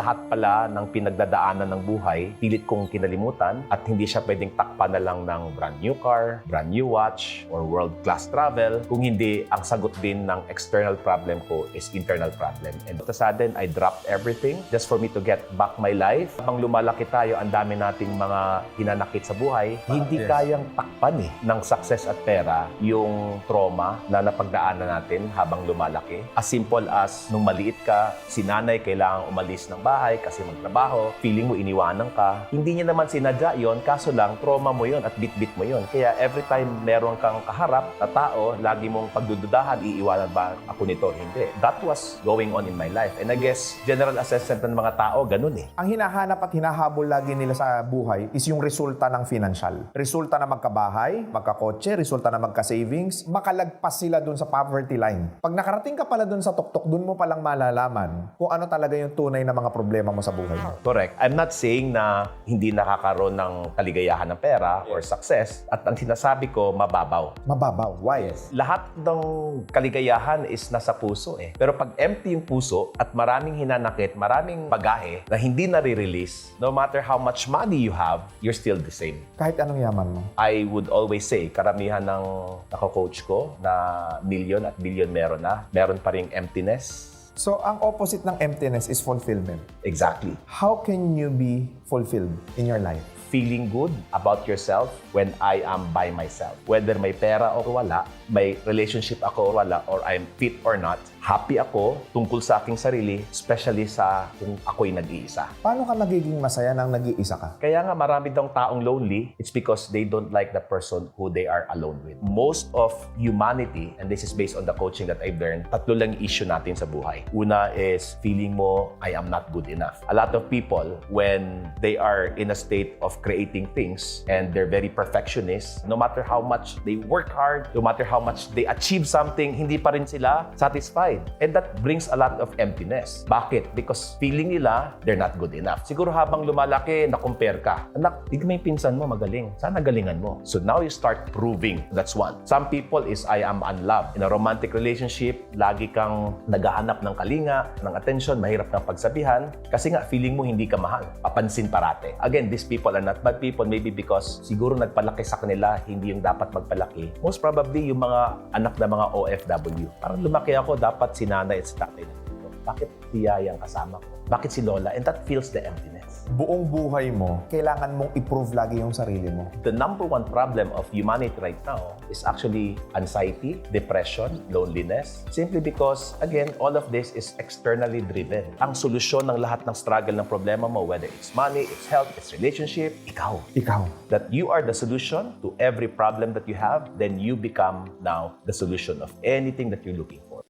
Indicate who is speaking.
Speaker 1: Lahat pala ng pinagdadaanan ng buhay, pilit kong kinalimutan at hindi siya pwedeng takpan na lang ng brand new car, brand new watch, or world-class travel. Kung hindi, ang sagot din ng external problem ko is internal problem. And all of a sudden, I dropped everything just for me to get back my life. Habang lumalaki tayo, ang dami nating mga hinanakit sa buhay, hindi kayang takpan ng success at pera yung trauma na napagdaanan natin habang lumalaki. As simple as nung maliit ka, si nanay kailangang umalis ng bahay kasi magtrabaho, feeling mo iniwanan ka. Hindi niya naman sinadya yon, kaso lang trauma mo yon at bit-bit mo yon. Kaya every time meron kang kaharap na tao, lagi mong pagdududahan, iiwanan ba ako nito? Hindi. That was going on in my life. And I guess, general assessment ng mga tao, ganun eh.
Speaker 2: Ang hinahanap at hinahabol lagi nila sa buhay is yung resulta ng financial. Resulta na magkabahay, magkakotse, resulta na magka-savings, makalagpas sila dun sa poverty line. Pag nakarating ka pala dun sa tuktok, dun mo palang malalaman kung ano talaga yung tunay na mga problema mo sa buhay mo.
Speaker 1: Correct. I'm not saying na hindi nakakaroon ng kaligayahan ng pera or success. At ang sinasabi ko, mababaw.
Speaker 2: Mababaw. Why?
Speaker 1: Lahat ng kaligayahan is nasa puso eh. Pero pag empty yung puso at maraming hinanakit, maraming bagahe na hindi nare-release, no matter how much money you have, you're still the same.
Speaker 2: Kahit anong yaman mo.
Speaker 1: I would always say, karamihan ng nako-coach ko na million at billion meron na, meron pa ring emptiness.
Speaker 2: So, ang opposite ng emptiness is fulfillment.
Speaker 1: Exactly.
Speaker 2: How can you be fulfilled in your life?
Speaker 1: Feeling good about yourself when I am by myself. Whether may pera o wala, may relationship ako o wala, or I'm fit or not, happy ako tungkol sa aking sarili, especially sa kung ako'y nag-iisa.
Speaker 2: Paano ka magiging masaya nang nag-iisa ka?
Speaker 1: Kaya nga marami daw taong lonely, it's because they don't like the person who they are alone with. Most of humanity, and this is based on the coaching that I've learned, tatlo lang issue natin sa buhay. Una is feeling mo, I am not good enough. A lot of people, when they are in a state of creating things and they're very perfectionist, no matter how much they work hard, no matter how much they achieve something, hindi pa rin sila satisfied. And that brings a lot of emptiness. Bakit? Because feeling nila, they're not good enough. Siguro habang lumalaki, na-compare ka. Anak, hindi may pinsan mo magaling. Sana galingan mo. So now you start proving. That's one. Some people is, I am unloved. In a romantic relationship, lagi kang naghahanap ng kalinga, ng attention, mahirap kang pagsabihan. Kasi nga, feeling mo hindi ka mahal. Papansin parate. Again, these people are not bad people, maybe because siguro nagpalaki sa kanila, hindi yung dapat magpalaki. Most probably, yung mga anak na mga OFW. Parang lumaki ako, dapat si nanay at si tatay nandito. Bakit si yaya ang kasama ko? Bakit si lola? And that fills the emptiness.
Speaker 2: Buong buhay mo, kailangan mong i-prove lagi yung sarili mo.
Speaker 1: The number one problem of humanity right now is actually anxiety, depression, loneliness. Simply because, again, all of this is externally driven. Ang solusyon ng lahat ng struggle ng problema mo, whether it's money, it's health, it's relationship, ikaw.
Speaker 2: Ikaw.
Speaker 1: That you are the solution to every problem that you have, then you become now the solution of anything that you're looking for.